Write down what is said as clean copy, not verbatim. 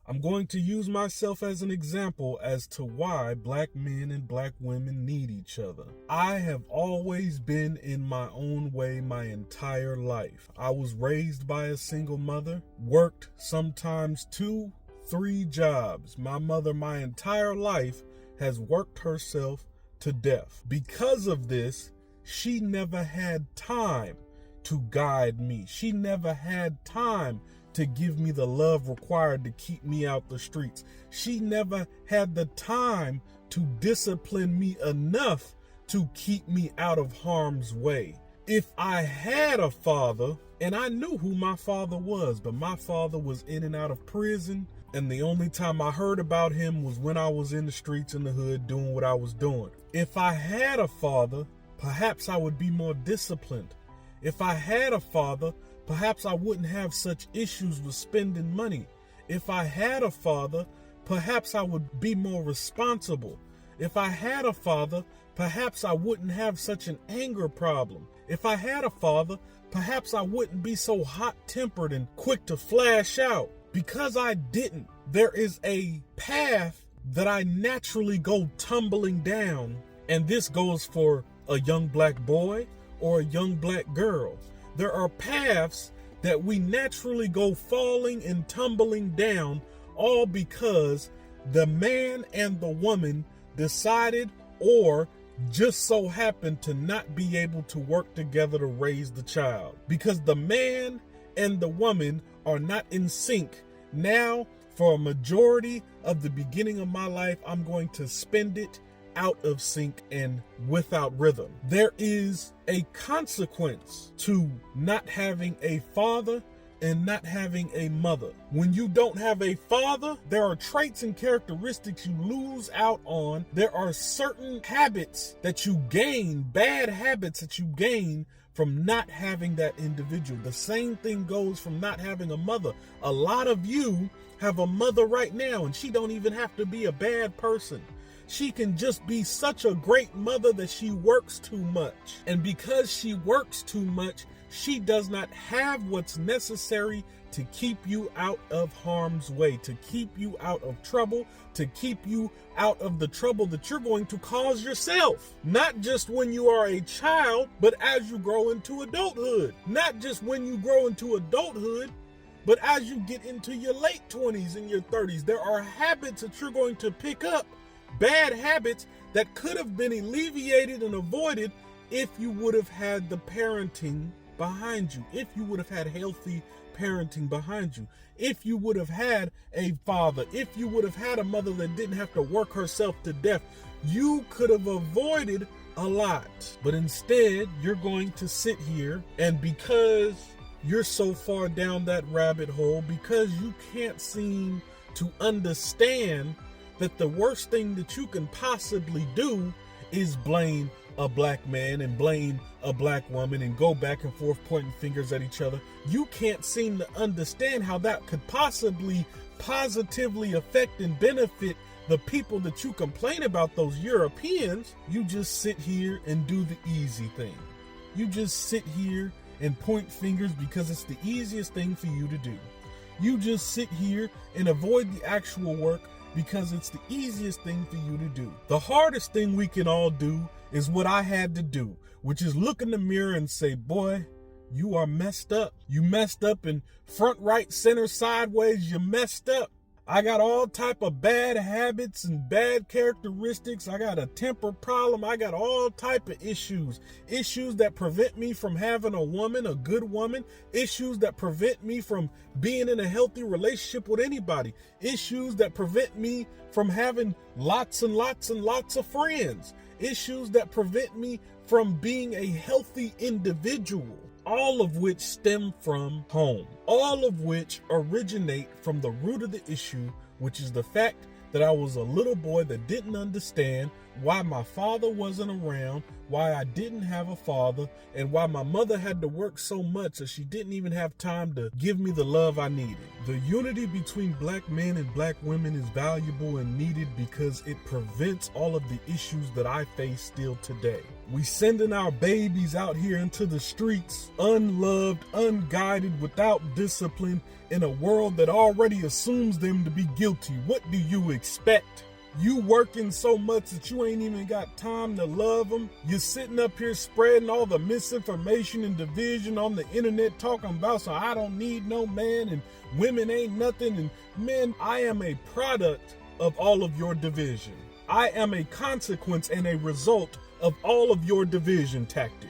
I'm going to use myself as an example as to why black men and black women need each other. I have always been in my own way my entire life. I was raised by a single mother, worked sometimes 2, 3 jobs. My mother, my entire life, has worked herself to death. Because of this, she never had time to guide me. She never had time to give me the love required to keep me out the streets. She never had the time to discipline me enough to keep me out of harm's way. If I had a father, and I knew who my father was, but my father was in and out of prison, and the only time I heard about him was when I was in the streets in the hood doing what I was doing. If I had a father, perhaps I would be more disciplined. If I had a father, perhaps I wouldn't have such issues with spending money. If I had a father, perhaps I would be more responsible. If I had a father, perhaps I wouldn't have such an anger problem. If I had a father, perhaps I wouldn't be so hot-tempered and quick to flash out. Because I didn't, there is a path that I naturally go tumbling down, and this goes for a young black boy or a young black girl. There are paths that we naturally go falling and tumbling down, all because the man and the woman decided or just so happened to not be able to work together to raise the child. Because the man and the woman are not in sync. Now, for a majority of the beginning of my life, I'm going to spend it out of sync and without rhythm. There is a consequence to not having a father and not having a mother. When you don't have a father, there are traits and characteristics you lose out on. There are certain habits that you gain, bad habits that you gain from not having that individual. The same thing goes from not having a mother. A lot of you have a mother right now, and she don't even have to be a bad person. She can just be such a great mother that she works too much. And because she works too much, she does not have what's necessary to keep you out of harm's way, to keep you out of trouble, to keep you out of the trouble that you're going to cause yourself. Not just when you are a child, but as you grow into adulthood. Not just when you grow into adulthood, but as you get into your late 20s and your 30s. There are habits that you're going to pick up, bad habits that could have been alleviated and avoided if you would have had the parenting behind you, if you would have had healthy parenting behind you, if you would have had a father, if you would have had a mother that didn't have to work herself to death. You could have avoided a lot. But instead, you're going to sit here, and because you're so far down that rabbit hole, because you can't seem to understand that the worst thing that you can possibly do is blame a black man and blame a black woman and go back and forth pointing fingers at each other. You can't seem to understand how that could possibly positively affect and benefit the people that you complain about, those Europeans. You just sit here and do the easy thing. You just sit here and point fingers because it's the easiest thing for you to do. You just sit here and avoid the actual work because it's the easiest thing for you to do. The hardest thing we can all do is what I had to do, which is look in the mirror and say, boy, you are messed up. You messed up in front, right, center, sideways. You messed up. I got all type of bad habits and bad characteristics. I got a temper problem. I got all type of issues that prevent me from having a woman, a good woman, issues that prevent me from being in a healthy relationship with anybody, issues that prevent me from having lots and lots and lots of friends, issues that prevent me from being a healthy individual. All of which stem from home, all of which originate from the root of the issue, which is the fact that I was a little boy that didn't understand why my father wasn't around, why I didn't have a father, and why my mother had to work so much that she didn't even have time to give me the love I needed. The unity between black men and black women is valuable and needed because it prevents all of the issues that I face still today. We sending our babies out here into the streets, unloved, unguided, without discipline, in a world that already assumes them to be guilty. What do you expect? You working so much that you ain't even got time to love them. You're sitting up here spreading all the misinformation and division on the internet, talking about, so I don't need no man and women ain't nothing. And men, I am a product of all of your division. I am a consequence and a result of all of your division tactics.